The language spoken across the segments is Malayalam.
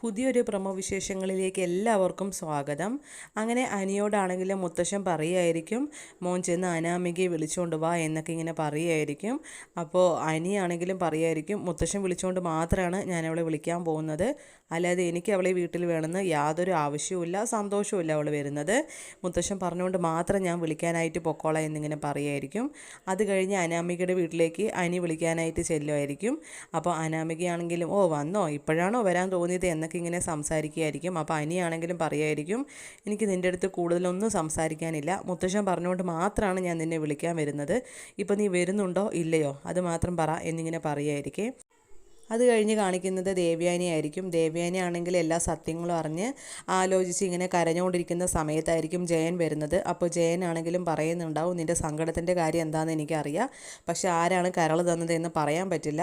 പുതിയൊരു പ്രൊമോ വിശേഷങ്ങളിലേക്ക് എല്ലാവർക്കും സ്വാഗതം. അങ്ങനെ അനിയോടാണെങ്കിലും മുത്തശ്ശൻ പറയുമായിരിക്കും, മോൻ ചെന്ന് അനാമികയെ വിളിച്ചുകൊണ്ട് വാ എന്നൊക്കെ ഇങ്ങനെ പറയുമായിരിക്കും. അപ്പോൾ അനിയാണെങ്കിലും പറയുമായിരിക്കും, മുത്തശ്ശൻ വിളിച്ചുകൊണ്ട് മാത്രമാണ് ഞാൻ അവളെ വിളിക്കാൻ പോകുന്നത്, അല്ലാതെ എനിക്ക് അവളെ വീട്ടിൽ വേണമെന്ന് യാതൊരു ആവശ്യവുമില്ല, സന്തോഷവുമില്ല അവൾ വരുന്നത്. മുത്തശ്ശൻ പറഞ്ഞുകൊണ്ട് മാത്രം ഞാൻ വിളിക്കാനായിട്ട് പൊക്കോളാം എന്നിങ്ങനെ പറയുമായിരിക്കും. അത് കഴിഞ്ഞ് അനാമികയുടെ വീട്ടിലേക്ക് അനി വിളിക്കാനായിട്ട് ചെല്ലുമായിരിക്കും. അപ്പോൾ അനാമികയാണെങ്കിലും വന്നോ, ഇപ്പോഴാണോ വരാൻ തോന്നിയത് എന്നൊക്കെ ഇങ്ങനെ സംസാരിക്കുകയായിരിക്കും. അപ്പോൾ അനിയാണെങ്കിലും പറയുമായിരിക്കും, എനിക്ക് നിൻ്റെ അടുത്ത് കൂടുതലൊന്നും സംസാരിക്കാനില്ല, മുത്തശ്ശൻ പറഞ്ഞുകൊണ്ട് മാത്രമാണ് ഞാൻ നിന്നെ വിളിക്കാൻ വരുന്നത്, ഇപ്പോൾ നീ വരുന്നുണ്ടോ ഇല്ലയോ അത് മാത്രം പറ എന്നിങ്ങനെ പറയുമായിരിക്കും. അത് കഴിഞ്ഞ് കാണിക്കുന്നത് ദേവയാനി ആയിരിക്കും. ദേവയാനി ആണെങ്കിൽ എല്ലാ സത്യങ്ങളും അറിഞ്ഞ് ആലോചിച്ച് ഇങ്ങനെ കരഞ്ഞുകൊണ്ടിരിക്കുന്ന സമയത്തായിരിക്കും ജയൻ വരുന്നത്. അപ്പോൾ ജയൻ ആണെങ്കിലും പറയുന്നുണ്ടാവും, നിൻ്റെ സങ്കടത്തിൻ്റെ കാര്യം എന്താണെന്ന് എനിക്കറിയാം, പക്ഷേ ആരാണ് കരൾ തന്നത് എന്ന് പറയാൻ പറ്റില്ല,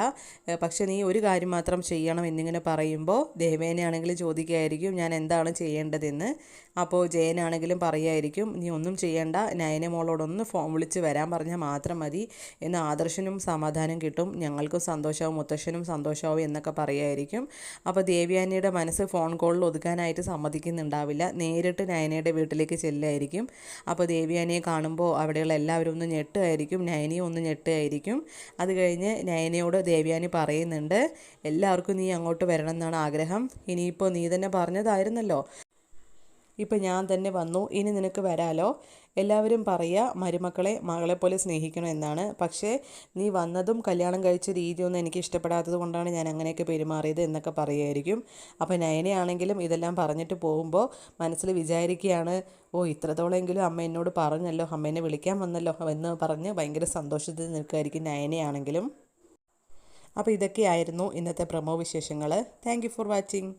പക്ഷേ നീ ഒരു കാര്യം മാത്രം ചെയ്യണം എന്നിങ്ങനെ പറയുമ്പോൾ ദേവയാനി ആണെങ്കിലും ചോദിക്കുകയായിരിക്കും, ഞാൻ എന്താണ് ചെയ്യേണ്ടതെന്ന്. അപ്പോൾ ജയനാണെങ്കിലും പറയുമായിരിക്കും, നീ ഒന്നും ചെയ്യേണ്ട, നയന മോളോടൊന്ന് ഫോൺ വിളിച്ച് വരാൻ പറഞ്ഞാൽ മാത്രം മതി, എന്ന് ആദർശനും സമാധാനം കിട്ടും, ഞങ്ങൾക്കും സന്തോഷമാവും, മുത്തശ്ശനും സന്തോഷമാവും എന്നൊക്കെ പറയുമായിരിക്കും. അപ്പോൾ ദേവയാനിയുടെ മനസ്സ് ഫോൺ കോളിൽ ഒതുക്കാനായിട്ട് സമ്മതിക്കുന്നുണ്ടാവില്ല, നേരിട്ട് നയനയുടെ വീട്ടിലേക്ക് ചെല്ലുമായിരിക്കും. അപ്പോൾ ദേവയാനിയെ കാണുമ്പോൾ അവിടെയുള്ള എല്ലാവരും ഒന്ന് ഞെട്ടുമായിരിക്കും, നയനയും ഒന്ന് ഞെട്ടുമായിരിക്കും. അത് കഴിഞ്ഞ് നയനയോട് ദേവയാനി പറയുന്നുണ്ട്, എല്ലാവർക്കും നീ അങ്ങോട്ട് വരണം എന്നാണ് ആഗ്രഹം, ഇനിയിപ്പോൾ നീ തന്നെ പറഞ്ഞതായിരുന്നല്ലോ, ഇപ്പം ഞാൻ തന്നെ വന്നു, ഇനി നിനക്ക് വരാലോ, എല്ലാവരും പറയുക മരുമക്കളെ മകളെപ്പോലെ സ്നേഹിക്കണം എന്നാണ്, പക്ഷേ നീ വന്നതും കല്യാണം കഴിച്ച രീതിയൊന്നും എനിക്ക് ഇഷ്ടപ്പെടാത്തത് കൊണ്ടാണ് ഞാൻ അങ്ങനെയൊക്കെ പെരുമാറിയത് എന്നൊക്കെ പറയുമായിരിക്കും. അപ്പോൾ നയനയാണെങ്കിലും ഇതെല്ലാം പറഞ്ഞിട്ട് പോകുമ്പോൾ മനസ്സിൽ വിചാരിക്കുകയാണ്, ഇത്രത്തോളമെങ്കിലും അമ്മ എന്നോട് പറഞ്ഞല്ലോ, അമ്മേനെ വിളിക്കാൻ വന്നല്ലോ എന്ന് പറഞ്ഞ് ഭയങ്കര സന്തോഷത്തിൽ നിൽക്കുമായിരിക്കും നയനയാണെങ്കിലും. അപ്പോൾ ഇതൊക്കെയായിരുന്നു ഇന്നത്തെ പ്രൊമോ വിശേഷങ്ങൾ. Thank you for watching.